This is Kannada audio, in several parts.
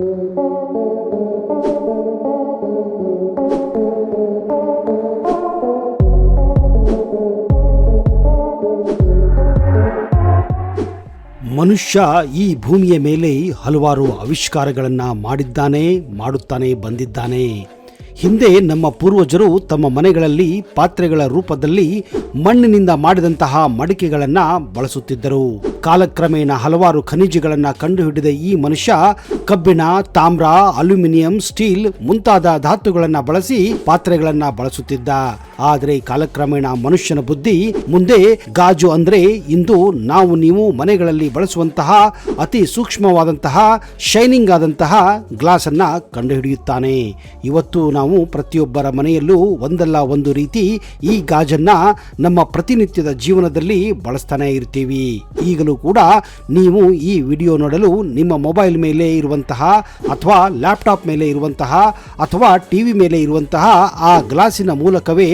ಮನುಷ್ಯ ಈ ಭೂಮಿಯ ಮೇಲೆ ಹಲವಾರು ಆವಿಷ್ಕಾರಗಳನ್ನು ಮಾಡುತ್ತಾನೆ ಬಂದಿದ್ದಾನೆ. ಹಿಂದೆ ನಮ್ಮ ಪೂರ್ವಜರು ತಮ್ಮ ಮನೆಗಳಲ್ಲಿ ಪಾತ್ರೆಗಳ ರೂಪದಲ್ಲಿ ಮಣ್ಣಿನಿಂದ ಮಾಡಿದಂತಹ ಮಡಿಕೆಗಳನ್ನು ಬಳಸುತ್ತಿದ್ದರು. ಕಾಲಕ್ರಮೇಣ ಹಲವಾರು ಖನಿಜಗಳನ್ನು ಕಂಡುಹಿಡಿದ ಈ ಮನುಷ್ಯ ಕಬ್ಬಿಣ, ತಾಮ್ರ, ಅಲ್ಯೂಮಿನಿಯಂ, ಸ್ಟೀಲ್ ಮುಂತಾದ ಧಾತುಗಳನ್ನು ಬಳಸಿ ಪಾತ್ರೆಗಳನ್ನು ಬಳಸುತ್ತಿದ್ದ. ಆದರೆ ಕಾಲಕ್ರಮೇಣ ಮನುಷ್ಯನ ಬುದ್ಧಿ ಮುಂದೆ ಗಾಜು ಅಂದ್ರೆ ಇಂದು ನೀವು ಮನೆಗಳಲ್ಲಿ ಬಳಸುವಂತಹ ಅತಿ ಸೂಕ್ಷ್ಮವಾದಂತಹ ಶೈನಿಂಗ್ ಆದಂತಹ ಗ್ಲಾಸ್ ಅನ್ನ ಕಂಡುಹಿಡಿಯುತ್ತಾನೆ. ಇವತ್ತು ನಾವು ಪ್ರತಿಯೊಬ್ಬರ ಮನೆಯಲ್ಲೂ ಒಂದಲ್ಲ ಒಂದು ರೀತಿ ಈ ಗಾಜನ್ನ ನಮ್ಮ ಪ್ರತಿನಿತ್ಯದ ಜೀವನದಲ್ಲಿ ಬಳಸ್ತಾನೆ ಇರ್ತೀವಿ. ಈಗಲೂ ಕೂಡ ನೀವು ಈ ವಿಡಿಯೋ ನೋಡಲು ನಿಮ್ಮ ಮೊಬೈಲ್ ಮೇಲೆ ಇರುವಂತಹ ಅಥವಾ ಲ್ಯಾಪ್ಟಾಪ್ ಮೇಲೆ ಇರುವಂತಹ ಅಥವಾ ಟಿವಿ ಮೇಲೆ ಇರುವಂತಹ ಆ ಗ್ಲಾಸಿನ ಮೂಲಕವೇ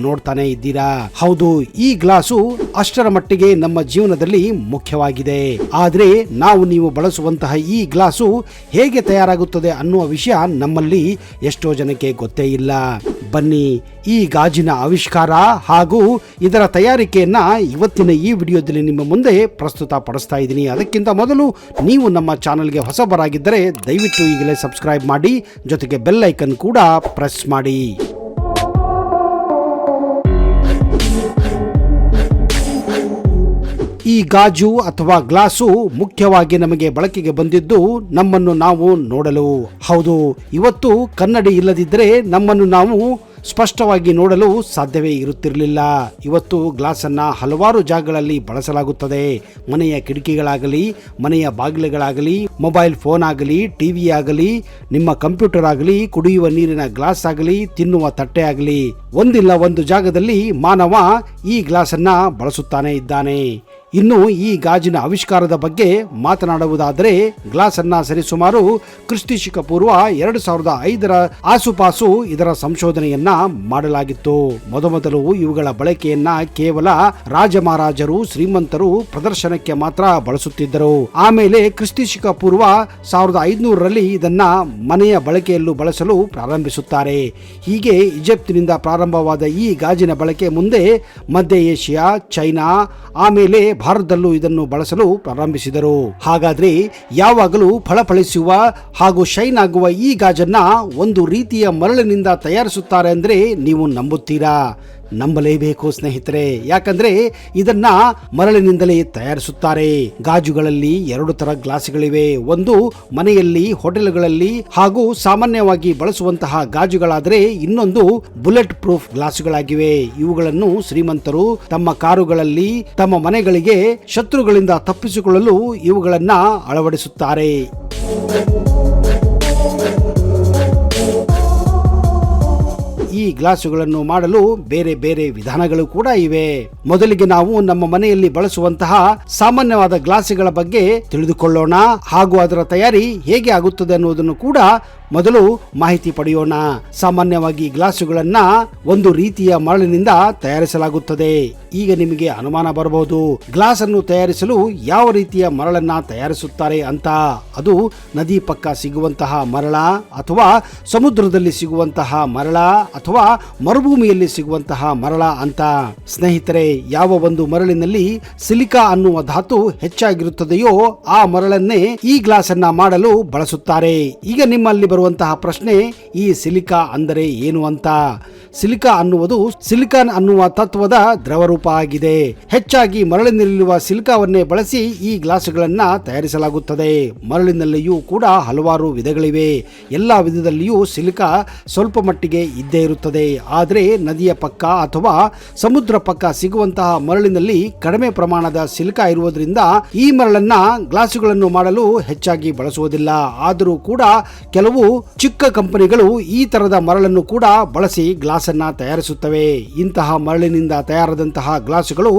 ನೋಡ್ತಾನೆ ಇದ್ದೀರಾ. ಹೌದು, ಈ ಗ್ಲಾಸು ಅಷ್ಟರ ಮಟ್ಟಿಗೆ ನಮ್ಮ ಜೀವನದಲ್ಲಿ ಮುಖ್ಯವಾಗಿದೆ. ಆದ್ರೆ ನೀವು ಬಳಸುವಂತಹ ಈ ಗ್ಲಾಸು ಹೇಗೆ ತಯಾರಾಗುತ್ತದೆ ಅನ್ನುವ ವಿಷಯ ನಮ್ಮಲ್ಲಿ ಎಷ್ಟೋ ಜನಕ್ಕೆ ಗೊತ್ತೇ ಇಲ್ಲ. ಬನ್ನಿ, ಈ ಗಾಜಿನ ಆವಿಷ್ಕಾರ ಹಾಗೂ ಇದರ ತಯಾರಿಕೆಯನ್ನ ಇವತ್ತಿನ ಈ ವಿಡಿಯೋದಲ್ಲಿ ನಿಮ್ಮ ಮುಂದೆ ಪ್ರಸ್ತುತ ಪಡಿಸ್ತಾ ಇದ್ದೀನಿ. ಅದಕ್ಕಿಂತ ಮೊದಲು ನೀವು ನಮ್ಮ ಚಾನೆಲ್ಗೆ ಹೊಸಬರಾಗಿದ್ದರೆ ದಯವಿಟ್ಟು ಈಗಲೇ ಸಬ್ಸ್ಕ್ರೈಬ್ ಮಾಡಿ, ಜೊತೆಗೆ ಬೆಲ್ ಐಕನ್ ಕೂಡ ಪ್ರೆಸ್ ಮಾಡಿ. ಈ ಗಾಜು ಅಥವಾ ಗ್ಲಾಸು ಮುಖ್ಯವಾಗಿ ನಮಗೆ ಬಳಕೆಗೆ ಬಂದಿದ್ದು ನಮ್ಮನ್ನು ನಾವು ನೋಡಲು. ಹೌದು, ಇವತ್ತು ಕನ್ನಡಿ ಇಲ್ಲದಿದ್ದರೆ ನಮ್ಮನ್ನು ನಾವು ಸ್ಪಷ್ಟವಾಗಿ ನೋಡಲು ಸಾಧ್ಯವೇ ಇರುತ್ತಿರಲಿಲ್ಲ. ಇವತ್ತು ಗ್ಲಾಸನ್ನು ಹಲವಾರು ಜಾಗಗಳಲ್ಲಿ ಬಳಸಲಾಗುತ್ತದೆ. ಮನೆಯ ಕಿಟಕಿಗಳಾಗಲಿ, ಮನೆಯ ಬಾಗಿಲುಗಳಾಗಲಿ, ಮೊಬೈಲ್ ಫೋನ್ ಆಗಲಿ, ಟಿವಿ ಆಗಲಿ, ನಿಮ್ಮ ಕಂಪ್ಯೂಟರ್ ಆಗಲಿ, ಕುಡಿಯುವ ನೀರಿನ ಗ್ಲಾಸ್ ಆಗಲಿ, ತಿನ್ನುವ ತಟ್ಟೆ ಆಗಲಿ, ಒಂದಿಲ್ಲ ಒಂದು ಜಾಗದಲ್ಲಿ ಮಾನವ ಈ ಗ್ಲಾಸನ್ನು ಬಳಸುತ್ತಾನೆ ಇದ್ದಾನೆ. ಇನ್ನು ಈ ಗಾಜಿನ ಆವಿಷ್ಕಾರದ ಬಗ್ಗೆ ಮಾತನಾಡುವುದಾದರೆ ಗ್ಲಾಸ್ ಅನ್ನ ಸರಿಸುಮಾರು ಕ್ರಿಸ್ತ ಪೂರ್ವ 2005ರ ಆಸುಪಾಸು ಇದರ ಸಂಶೋಧನೆಯನ್ನ ಮಾಡಲಾಗಿತ್ತು. ಮೊದಲು ಇವುಗಳ ಬಳಕೆಯನ್ನ ಕೇವಲ ರಾಜಮಹಾರಾಜರು, ಶ್ರೀಮಂತರು ಪ್ರದರ್ಶನಕ್ಕೆ ಮಾತ್ರ ಬಳಸುತ್ತಿದ್ದರು. ಆಮೇಲೆ ಕ್ರಿಸ್ತ ಪೂರ್ವ 1500ರಲ್ಲಿ ಇದನ್ನ ಮನೆಯ ಬಳಕೆಯಲ್ಲೂ ಬಳಸಲು ಪ್ರಾರಂಭಿಸುತ್ತಾರೆ. ಹೀಗೆ ಈಜಿಪ್ತಿನಿಂದ ಪ್ರಾರಂಭವಾದ ಈ ಗಾಜಿನ ಬಳಕೆ ಮುಂದೆ ಮಧ್ಯ ಏಷ್ಯಾ, ಚೈನಾ, ಆಮೇಲೆ ಭಾರತದಲ್ಲೂ ಇದನ್ನು ಬಳಸಲು ಪ್ರಾರಂಭಿಸಿದರು. ಹಾಗಾದ್ರೆ ಯಾವಾಗಲೂ ಫಳಫಳಿಸುವ ಹಾಗೂ ಶೈನ್ ಆಗುವ ಈ ಗಾಜನ್ನ ಒಂದು ರೀತಿಯ ಮರಳಿನಿಂದ ತಯಾರಿಸುತ್ತಾರೆ ಅಂದ್ರೆ ನೀವು ನಂಬುತ್ತೀರಾ? ನಂಬಲೇಬೇಕು ಸ್ನೇಹಿತರೆ, ಯಾಕಂದ್ರೆ ಇದನ್ನ ಮರಳಿನಿಂದಲೇ ತಯಾರಿಸುತ್ತಾರೆ. ಗಾಜುಗಳಲ್ಲಿ 2 ತರ ಗ್ಲಾಸ್ಗಳಿವೆ. ಒಂದು ಮನೆಯಲ್ಲಿ, ಹೋಟೆಲ್ಗಳಲ್ಲಿ ಹಾಗೂ ಸಾಮಾನ್ಯವಾಗಿ ಬಳಸುವಂತಹ ಗಾಜುಗಳಾದರೆ ಇನ್ನೊಂದು ಬುಲೆಟ್ ಪ್ರೂಫ್ ಗ್ಲಾಸುಗಳಾಗಿವೆ. ಇವುಗಳನ್ನು ಶ್ರೀಮಂತರು ತಮ್ಮ ಕಾರುಗಳಲ್ಲಿ, ತಮ್ಮ ಮನೆಗಳಿಗೆ ಶತ್ರುಗಳಿಂದ ತಪ್ಪಿಸಿಕೊಳ್ಳಲು ಇವುಗಳನ್ನ ಅಳವಡಿಸುತ್ತಾರೆ. ಈ ಗ್ಲಾಸುಗಳನ್ನು ಮಾಡಲು ಬೇರೆ ಬೇರೆ ವಿಧಾನಗಳು ಕೂಡ ಇವೆ. ಮೊದಲಿಗೆ ನಾವು ನಮ್ಮ ಮನೆಯಲ್ಲಿ ಬಳಸುವಂತಹ ಸಾಮಾನ್ಯವಾದ ಗ್ಲಾಸುಗಳ ಬಗ್ಗೆ ತಿಳಿದುಕೊಳ್ಳೋಣ ಹಾಗೂ ಅದರ ತಯಾರಿ ಹೇಗೆ ಆಗುತ್ತದೆ ಅನ್ನುವುದನ್ನು ಕೂಡ ಮೊದಲು ಮಾಹಿತಿ ಪಡೆಯೋಣ. ಸಾಮಾನ್ಯವಾಗಿ ಗ್ಲಾಸುಗಳನ್ನ ಒಂದು ರೀತಿಯ ಮರಳಿನಿಂದ ತಯಾರಿಸಲಾಗುತ್ತದೆ. ಈಗ ನಿಮಗೆ ಅನುಮಾನ ಬರಬಹುದು, ಗ್ಲಾಸ್ ಅನ್ನು ತಯಾರಿಸಲು ಯಾವ ರೀತಿಯ ಮರಳನ್ನ ತಯಾರಿಸುತ್ತಾರೆ ಅಂತ. ಅದು ನದಿ ಪಕ್ಕ ಸಿಗುವಂತಹ ಮರಳ, ಅಥವಾ ಸಮುದ್ರದಲ್ಲಿ ಸಿಗುವಂತಹ ಮರಳ, ಅಥವಾ ಮರುಭೂಮಿಯಲ್ಲಿ ಸಿಗುವಂತಹ ಮರಳ ಅಂತ. ಸ್ನೇಹಿತರೆ, ಯಾವ ಒಂದು ಮರಳಿನಲ್ಲಿ ಸಿಲಿಕಾ ಅನ್ನುವ ಧಾತು ಹೆಚ್ಚಾಗಿರುತ್ತದೆಯೋ ಆ ಮರಳನ್ನೇ ಈ ಗ್ಲಾಸ್ ಅನ್ನ ಮಾಡಲು ಬಳಸುತ್ತಾರೆ. ಈಗ ನಿಮ್ಮಲ್ಲಿ ಬರುವಂತಹ ಪ್ರಶ್ನೆ, ಈ ಸಿಲಿಕಾ ಅಂದರೆ ಏನು ಅಂತ. ಸಿಲಿಕಾ ಅನ್ನುವುದು ಸಿಲಿಕಾನ್ ಅನ್ನುವ ತತ್ವದ ದ್ರವರೂಪ ಆಗಿದೆ. ಹೆಚ್ಚಾಗಿ ಮರಳಿನಲ್ಲಿರುವ ಸಿಲಿಕಾವನ್ನೇ ಬಳಸಿ ಈ ಗ್ಲಾಸುಗಳನ್ನ ತಯಾರಿಸಲಾಗುತ್ತದೆ. ಮರಳಿನಲ್ಲಿಯೂ ಕೂಡ ಹಲವಾರು ವಿಧಗಳಿವೆ. ಎಲ್ಲಾ ವಿಧದಲ್ಲಿಯೂ ಸಿಲಿಕಾ ಸ್ವಲ್ಪ ಮಟ್ಟಿಗೆ ಇದ್ದೇ ಇರುತ್ತದೆ. ಆದರೆ ನದಿಯ ಪಕ್ಕ ಅಥವಾ ಸಮುದ್ರ ಪಕ್ಕ ಸಿಗುವಂತಹ ಮರಳಿನಲ್ಲಿ ಕಡಿಮೆ ಪ್ರಮಾಣದ ಸಿಲಿಕಾ ಇರುವುದರಿಂದ ಈ ಮರಳನ್ನ ಗ್ಲಾಸುಗಳನ್ನು ಮಾಡಲು ಹೆಚ್ಚಾಗಿ ಬಳಸುವುದಿಲ್ಲ. ಆದರೂ ಕೂಡ ಕೆಲವು ಚಿಕ್ಕ ಕಂಪನಿಗಳು ಈ ತರದ ಮರಳನ್ನು ಕೂಡ ಬಳಸಿ ಗ್ಲಾಸ್ ಗ್ಲಾಸನ್ನು ತಯಾರಿಸುತ್ತವೆ. ಇಂತಹ ಮರಳಿನಿಂದ ತಯಾರಾದಂತಹ ಗ್ಲಾಸುಗಳು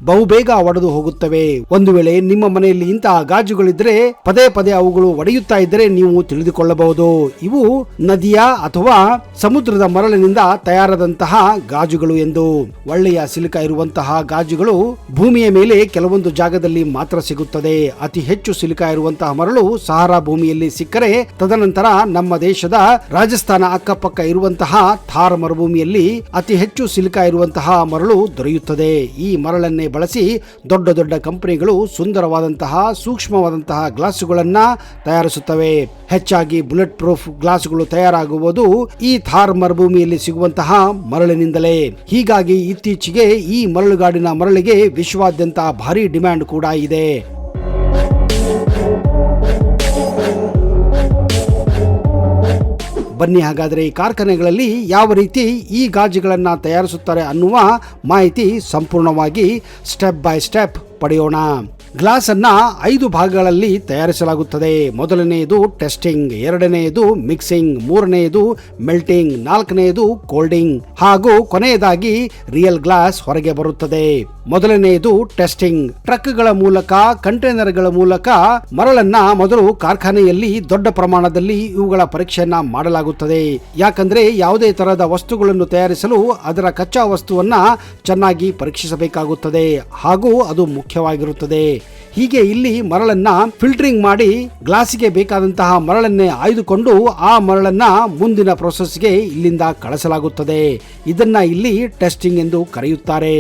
ಬಹುಬೇಗ ಒಡೆದು ಹೋಗುತ್ತವೆ. ಒಂದು ವೇಳೆ ನಿಮ್ಮ ಮನೆಯಲ್ಲಿ ಇಂತಹ ಗಾಜುಗಳಿದ್ರೆ ಪದೇ ಪದೇ ಅವುಗಳು ಒಡೆಯುತ್ತಾ ಇದ್ದರೆ ನೀವು ತಿಳಿದುಕೊಳ್ಳಬಹುದು ಇವು ನದಿಯ ಅಥವಾ ಸಮುದ್ರದ ಮರಳಿನಿಂದ ತಯಾರಾದಂತಹ ಗಾಜುಗಳು ಎಂದು. ಒಳ್ಳೆಯ ಸಿಲಿಕಾ ಇರುವಂತಹ ಗಾಜುಗಳು ಭೂಮಿಯ ಮೇಲೆ ಕೆಲವೊಂದು ಜಾಗದಲ್ಲಿ ಮಾತ್ರ ಸಿಗುತ್ತದೆ. ಅತಿ ಹೆಚ್ಚು ಸಿಲಿಕಾ ಇರುವಂತಹ ಮರಳು ಸಹಾರಾ ಭೂಮಿಯಲ್ಲಿ ಸಿಕ್ಕರೆ, ತದನಂತರ ನಮ್ಮ ದೇಶದ ರಾಜಸ್ಥಾನ ಅಕ್ಕಪಕ್ಕ ಇರುವಂತಹ ಥಾರ್ ಮರುಭೂಮಿಯಲ್ಲಿ ಅತಿ ಹೆಚ್ಚು ಸಿಲಿಕಾ ಇರುವಂತಹ ಮರಳು ದೊರೆಯುತ್ತದೆ. ಈ ಮರಳನ್ನೇ ಬಳಸಿ ದೊಡ್ಡ ದೊಡ್ಡ ಕಂಪನಿಗಳು ಸುಂದರವಾದಂತಹ ಸೂಕ್ಷ್ಮವಾದಂತಹ ಗ್ಲಾಸುಗಳನ್ನ ತಯಾರಿಸುತ್ತವೆ. ಹೆಚ್ಚಾಗಿ ಬುಲೆಟ್ ಪ್ರೂಫ್ ಗ್ಲಾಸುಗಳು ತಯಾರಾಗುವುದು ಈ ಥಾರ್ ಮರುಭೂಮಿಯಲ್ಲಿ ಸಿಗುವಂತಹ ಮರಳಿನಿಂದಲೇ. ಹೀಗಾಗಿ ಇತ್ತೀಚೆಗೆ ಈ ಮರಳುಗಾಡಿನ ಮರಳಿಗೆ ವಿಶ್ವಾದ್ಯಂತ ಭಾರಿ ಡಿಮ್ಯಾಂಡ್ ಕೂಡ ಇದೆ. ಬನ್ನಿ ಹಾಗಾದರೆ ಈ ಕಾರ್ಖಾನೆಗಳಲ್ಲಿ ಯಾವ ರೀತಿ ಈ ಗಾಜುಗಳನ್ನು ತಯಾರಿಸುತ್ತಾರೆ ಅನ್ನುವ ಮಾಹಿತಿ ಸಂಪೂರ್ಣವಾಗಿ ಸ್ಟೆಪ್ ಬೈ ಸ್ಟೆಪ್ ಪಡೆಯೋಣ. ಗ್ಲಾಸ್ ಅನ್ನ 5 ಭಾಗಗಳಲ್ಲಿ ತಯಾರಿಸಲಾಗುತ್ತದೆ. ಮೊದಲನೆಯದು ಟೆಸ್ಟಿಂಗ್, ಎರಡನೆಯದು ಮಿಕ್ಸಿಂಗ್, ಮೂರನೆಯದು ಮೆಲ್ಟಿಂಗ್, ನಾಲ್ಕನೆಯದು ಕೋಲ್ಡಿಂಗ್ ಹಾಗೂ ಕೊನೆಯದಾಗಿ ರಿಯಲ್ ಗ್ಲಾಸ್ ಹೊರಗೆ ಬರುತ್ತದೆ. ಮೊದಲನೆಯದು ಟೆಸ್ಟಿಂಗ್. ಟ್ರಕ್ಗಳ ಮೂಲಕ, ಕಂಟೈನರ್ಗಳ ಮೂಲಕ ಮರಳನ್ನ ಮೊದಲು ಕಾರ್ಖಾನೆಯಲ್ಲಿ ದೊಡ್ಡ ಪ್ರಮಾಣದಲ್ಲಿ ಇವುಗಳ ಪರೀಕ್ಷೆಯನ್ನ ಮಾಡಲಾಗುತ್ತದೆ. ಯಾಕಂದ್ರೆ ಯಾವುದೇ ತರಹದ ವಸ್ತುಗಳನ್ನು ತಯಾರಿಸಲು ಅದರ ಕಚ್ಚಾ ವಸ್ತುವನ್ನ ಚೆನ್ನಾಗಿ ಪರೀಕ್ಷಿಸಬೇಕಾಗುತ್ತದೆ ಹಾಗೂ ಅದು ಮುಖ್ಯವಾಗಿರುತ್ತದೆ. ಹೀಗೆ ಇಲ್ಲಿ ಮರಳನ್ನ ಫಿಲ್ಟರಿಂಗ್ ಮಾಡಿ ಗ್ಲಾಸಿಗೆ ಬೇಕಾದಂತಹ ಮರಳನ್ನೇ ಆಯ್ದುಕೊಂಡು ಆ ಮರಳನ್ನ ಮುಂದಿನ ಪ್ರೊಸೆಸ್ಗೆ ಇಲ್ಲಿಂದ ಕಳಿಸಲಾಗುತ್ತದೆ. ಇದನ್ನ ಇಲ್ಲಿ ಟೆಸ್ಟಿಂಗ್ ಎಂದು ಕರೆಯುತ್ತಾರೆ.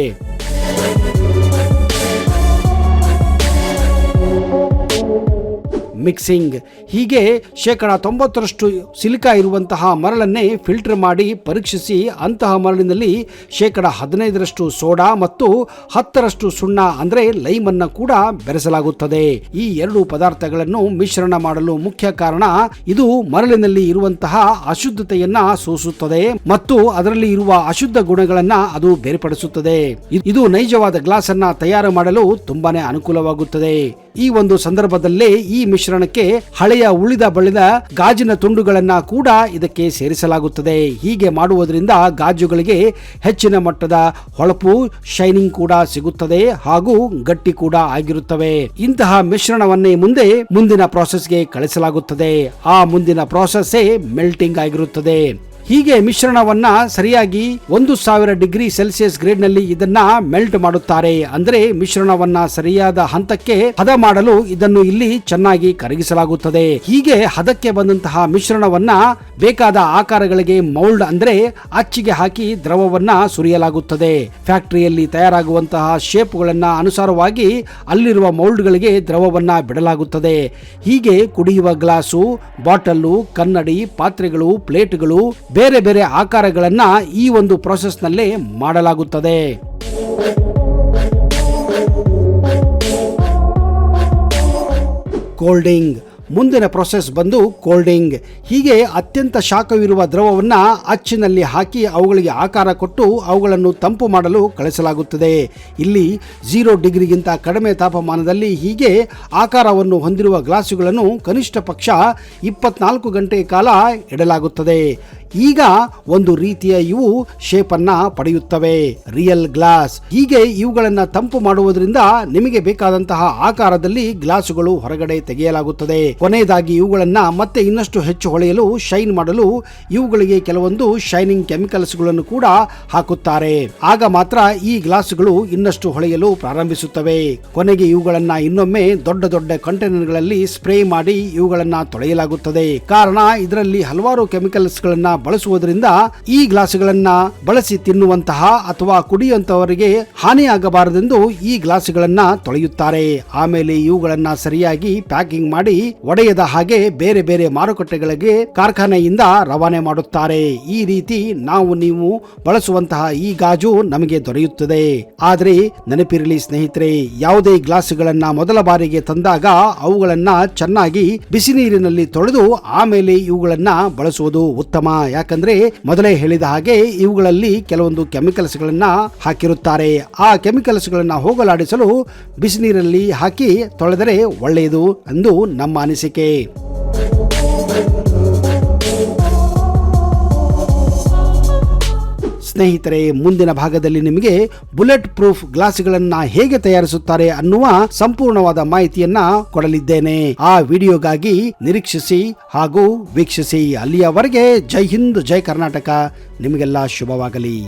ಮಿಕ್ಸಿಂಗ್. ಹೀಗೆ 90% ಸಿಲಿಕಾ ಇರುವಂತಹ ಮರಳನ್ನೇ ಫಿಲ್ಟರ್ ಮಾಡಿ ಪರೀಕ್ಷಿಸಿ ಅಂತಹ ಮರಳಿನಲ್ಲಿ 15% ಸೋಡಾ ಮತ್ತು 10% ಸುಣ್ಣ ಅಂದ್ರೆ ಲೈಮ್ ಅನ್ನು ಕೂಡ ಬೆರೆಸಲಾಗುತ್ತದೆ. ಈ 2 ಪದಾರ್ಥಗಳನ್ನು ಮಿಶ್ರಣ ಮಾಡಲು ಮುಖ್ಯ ಕಾರಣ ಇದು ಮರಳಿನಲ್ಲಿ ಇರುವಂತಹ ಅಶುದ್ಧತೆಯನ್ನ ಸೂಸುತ್ತದೆ ಮತ್ತು ಅದರಲ್ಲಿ ಇರುವ ಅಶುದ್ಧ ಗುಣಗಳನ್ನ ಅದು ಬೇರ್ಪಡಿಸುತ್ತದೆ. ಇದು ನೈಜವಾದ ಗ್ಲಾಸ್ ಅನ್ನ ತಯಾರು ಮಾಡಲು ತುಂಬಾನೇ ಅನುಕೂಲವಾಗುತ್ತದೆ. ಈ ಒಂದು ಸಂದರ್ಭದಲ್ಲೇ ಈ ಮಿಶ್ರಣಕ್ಕೆ ಹಳೆಯ ಉಳಿದ ಬಳಿದ ಗಾಜಿನ ತುಂಡುಗಳನ್ನ ಕೂಡ ಇದಕ್ಕೆ ಸೇರಿಸಲಾಗುತ್ತದೆ. ಹೀಗೆ ಮಾಡುವುದರಿಂದ ಗಾಜುಗಳಿಗೆ ಹೆಚ್ಚಿನ ಮಟ್ಟದ ಹೊಳಪು, ಶೈನಿಂಗ್ ಕೂಡ ಸಿಗುತ್ತದೆ ಹಾಗೂ ಗಟ್ಟಿ ಕೂಡ ಆಗಿರುತ್ತವೆ. ಇಂತಹ ಮಿಶ್ರಣವನ್ನೇ ಮುಂದಿನ ಪ್ರಾಸೆಸ್ಗೆ ಕಳಿಸಲಾಗುತ್ತದೆ. ಆ ಮುಂದಿನ ಪ್ರಾಸೆಸ್ಸೇ ಮೆಲ್ಟಿಂಗ್ ಆಗಿರುತ್ತದೆ. ಹೀಗೆ ಮಿಶ್ರಣವನ್ನ ಸರಿಯಾಗಿ 1000 ಡಿಗ್ರಿ ಸೆಲ್ಸಿಯಸ್ ಗ್ರೇಡ್ ನಲ್ಲಿ ಇದನ್ನ ಮೆಲ್ಟ್ ಮಾಡುತ್ತಾರೆ. ಅಂದ್ರೆ ಮಿಶ್ರಣವನ್ನ ಸರಿಯಾದ ಹಂತಕ್ಕೆ ಹದ ಮಾಡಲು ಇದನ್ನು ಇಲ್ಲಿ ಚೆನ್ನಾಗಿ ಕರಗಿಸಲಾಗುತ್ತದೆ. ಹೀಗೆ ಹದಕ್ಕೆ ಬಂದಂತಹ ಮಿಶ್ರಣವನ್ನ ಬೇಕಾದ ಆಕಾರಗಳಿಗೆ ಮೌಲ್ಡ್ ಅಂದ್ರೆ ಅಚ್ಚಿಗೆ ಹಾಕಿ ದ್ರವವನ್ನ ಸುರಿಯಲಾಗುತ್ತದೆ. ಫ್ಯಾಕ್ಟರಿಯಲ್ಲಿ ತಯಾರಾಗುವಂತಹ ಶೇಪ್ಗಳನ್ನ ಅನುಸಾರವಾಗಿ ಅಲ್ಲಿರುವ ಮೌಲ್ಡ್ಗಳಿಗೆ ದ್ರವವನ್ನ ಬಿಡಲಾಗುತ್ತದೆ. ಹೀಗೆ ಕುಡಿಯುವ ಗ್ಲಾಸು, ಬಾಟಲ್ಲು, ಕನ್ನಡಿ, ಪಾತ್ರೆಗಳು, ಪ್ಲೇಟ್ಗಳು, ಬೇರೆ ಬೇರೆ ಆಕಾರಗಳನ್ನ ಈ ಒಂದು ಪ್ರಾಸೆಸ್ ನಲ್ಲೇ ಮಾಡಲಾಗುತ್ತದೆ. ಕೋಲ್ಡಿಂಗ್. ಮುಂದಿನ ಪ್ರೊಸೆಸ್ ಬಂದು ಕೋಲ್ಡಿಂಗ್. ಹೀಗೆ ಅತ್ಯಂತ ಶಾಖವಿರುವ ದ್ರವವನ್ನ ಅಚ್ಚಿನಲ್ಲಿ ಹಾಕಿ ಅವುಗಳಿಗೆ ಆಕಾರ ಕೊಟ್ಟು ಅವುಗಳನ್ನು ತಂಪು ಮಾಡಲು ಕಳಿಸಲಾಗುತ್ತದೆ. ಇಲ್ಲಿ 0 ಡಿಗ್ರಿಗಿಂತ ಕಡಿಮೆ ತಾಪಮಾನದಲ್ಲಿ ಹೀಗೆ ಆಕಾರವನ್ನು ಹೊಂದಿರುವ ಗ್ಲಾಸುಗಳನ್ನು ಕನಿಷ್ಠ ಪಕ್ಷ 24 ಗಂಟೆ ಕಾಲ ಇಡಲಾಗುತ್ತದೆ. ಈಗ ಒಂದು ರೀತಿಯ ಇವು ಶೇಪ್ ಅನ್ನ ಪಡೆಯುತ್ತವೆ, ರಿಯಲ್ ಗ್ಲಾಸ್. ಹೀಗೆ ಇವುಗಳನ್ನ ತಂಪು ಮಾಡುವುದರಿಂದ ನಿಮಗೆ ಬೇಕಾದಂತಹ ಆಕಾರದಲ್ಲಿ ಗ್ಲಾಸುಗಳು ಹೊರಗಡೆ ತೆಗೆಯಲಾಗುತ್ತದೆ. ಕೊನೆಯದಾಗಿ ಇವುಗಳನ್ನ ಮತ್ತೆ ಇನ್ನಷ್ಟು ಹೆಚ್ಚು ಹೊಳೆಯಲು, ಶೈನ್ ಮಾಡಲು ಇವುಗಳಿಗೆ ಕೆಲವೊಂದು ಶೈನಿಂಗ್ ಕೆಮಿಕಲ್ಸ್ ಗಳನ್ನು ಕೂಡ ಹಾಕುತ್ತಾರೆ. ಆಗ ಮಾತ್ರ ಈ ಗ್ಲಾಸುಗಳು ಇನ್ನಷ್ಟು ಹೊಳೆಯಲು ಪ್ರಾರಂಭಿಸುತ್ತವೆ. ಕೊನೆಗೆ ಇವುಗಳನ್ನ ಇನ್ನೊಮ್ಮೆ ದೊಡ್ಡ ದೊಡ್ಡ ಕಂಟೈನರ್ಗಳಲ್ಲಿ ಸ್ಪ್ರೇ ಮಾಡಿ ಇವುಗಳನ್ನ ತೊಳೆಯಲಾಗುತ್ತದೆ. ಕಾರಣ ಇದರಲ್ಲಿ ಹಲವಾರು ಕೆಮಿಕಲ್ಸ್ ಗಳನ್ನ ಬಳಸುವುದರಿಂದ ಈ ಗ್ಲಾಸುಗಳನ್ನ ಬಳಸಿ ತಿನ್ನುವಂತಹ ಅಥವಾ ಕುಡಿಯುವಂತವರಿಗೆ ಹಾನಿಯಾಗಬಾರದೆಂದು ಈ ಗ್ಲಾಸುಗಳನ್ನ ತೊಳೆಯುತ್ತಾರೆ. ಆಮೇಲೆ ಇವುಗಳನ್ನ ಸರಿಯಾಗಿ ಪ್ಯಾಕಿಂಗ್ ಮಾಡಿ ಒಡೆಯದ ಹಾಗೆ ಬೇರೆ ಬೇರೆ ಮಾರುಕಟ್ಟೆಗಳಿಗೆ ಕಾರ್ಖಾನೆಯಿಂದ ರವಾನೆ ಮಾಡುತ್ತಾರೆ. ಈ ರೀತಿ ನೀವು ಬಳಸುವಂತಹ ಈ ಗಾಜು ನಮಗೆ ದೊರೆಯುತ್ತದೆ. ಆದ್ರೆ ನೆನಪಿರಲಿ ಸ್ನೇಹಿತರೆ, ಯಾವುದೇ ಗ್ಲಾಸುಗಳನ್ನ ಮೊದಲ ಬಾರಿಗೆ ತಂದಾಗ ಅವುಗಳನ್ನ ಚೆನ್ನಾಗಿ ಬಿಸಿ ನೀರಿನಲ್ಲಿ ತೊಳೆದು ಆಮೇಲೆ ಇವುಗಳನ್ನ ಬಳಸುವುದು ಉತ್ತಮ. ಯಾಕಂದ್ರೆ ಮೊದಲೇ ಹೇಳಿದ ಹಾಗೆ ಇವುಗಳಲ್ಲಿ ಕೆಲವೊಂದು ಕೆಮಿಕಲ್ಸ್ ಗಳನ್ನ ಹಾಕಿರುತ್ತಾರೆ. ಆ ಕೆಮಿಕಲ್ಸ್ ಗಳನ್ನ ಹೋಗಲಾಡಿಸಲು ಬಿಸಿ ನೀರಲ್ಲಿ ಹಾಕಿ ತೊಳೆದರೆ ಒಳ್ಳೆಯದು ಎಂದು ನಮ್ಮ ಅನಿಸಿಕೆ. ಸ್ನೇಹಿತರೆ, ಮುಂದಿನ ಭಾಗದಲ್ಲಿ ನಿಮಗೆ ಬುಲೆಟ್ ಪ್ರೂಫ್ ಗ್ಲಾಸ್ಗಳನ್ನ ಹೇಗೆ ತಯಾರಿಸುತ್ತಾರೆ ಅನ್ನುವ ಸಂಪೂರ್ಣವಾದ ಮಾಹಿತಿಯನ್ನ ಕೊಡಲಿದ್ದೇನೆ. ಆ ವಿಡಿಯೋಗಾಗಿ ನಿರೀಕ್ಷಿಸಿ ಹಾಗೂ ವೀಕ್ಷಿಸಿ. ಅಲ್ಲಿಯವರೆಗೆ ಜೈ ಹಿಂದ್, ಜೈ ಕರ್ನಾಟಕ. ನಿಮಗೆಲ್ಲ ಶುಭವಾಗಲಿ.